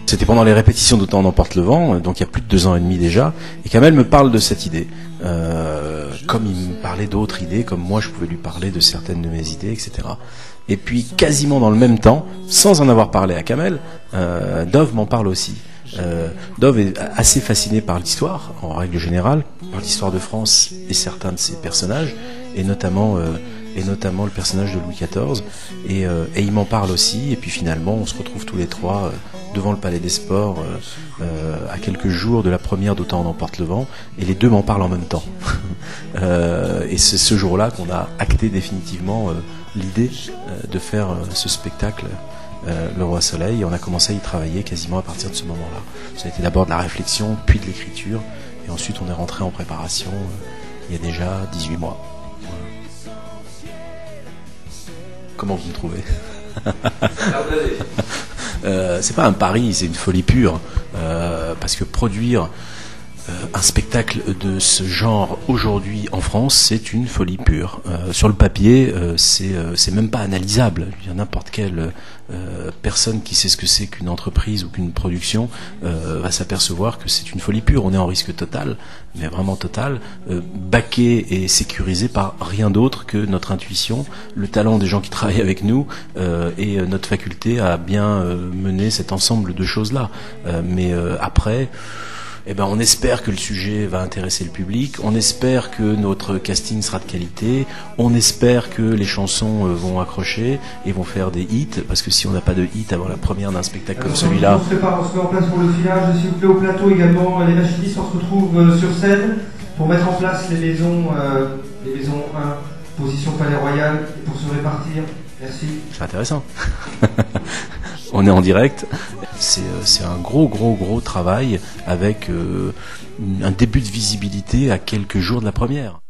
C'était pendant les répétitions d'Autant n'emporte le vent, donc il y a plus de 2 ans et demi déjà, et Kamel me parle de cette idée, comme il me parlait d'autres idées, comme moi je pouvais lui parler de certaines de mes idées, etc. Et puis quasiment dans le même temps, sans en avoir parlé à Kamel, Dov m'en parle aussi. Dov est assez fasciné par l'histoire, en règle générale, par l'histoire de France et certains de ses personnages, et notamment le personnage de Louis XIV, et il m'en parle aussi, et puis finalement on se retrouve tous les trois devant le Palais des Sports à quelques jours de la première d'Autant n'emporte le vent, et les deux m'en parlent en même temps. Et c'est ce jour-là qu'on a acté définitivement l'idée de faire ce spectacle, Le Roi Soleil, et on a commencé à y travailler quasiment à partir de ce moment-là. Ça a été d'abord de la réflexion, puis de l'écriture, et ensuite on est rentré en préparation il y a déjà 18 mois. Comment vous me trouvez? C'est pas un pari, c'est une folie pure, parce que produire un spectacle de ce genre aujourd'hui en France, c'est une folie pure. Sur le papier, c'est même pas analysable. Il y a n'importe quelle personne qui sait ce que c'est qu'une entreprise ou qu'une production va s'apercevoir que c'est une folie pure. On est en risque total, mais vraiment total, baqué et sécurisé par rien d'autre que notre intuition, le talent des gens qui travaillent avec nous et notre faculté à bien mener cet ensemble de choses-là. Mais après... Eh ben, on espère que le sujet va intéresser le public, on espère que notre casting sera de qualité, on espère que les chansons vont accrocher et vont faire des hits, parce que si on n'a pas de hit avant la première d'un spectacle comme celui-là... On se prépare, on se met en place pour le filage, s'il vous plaît, au plateau également, les machinistes, on se retrouve sur scène pour mettre en place les maisons 1, position Palais Royal, pour se répartir. Merci. C'est intéressant. On est en direct. C'est un gros travail avec un début de visibilité à quelques jours de la première.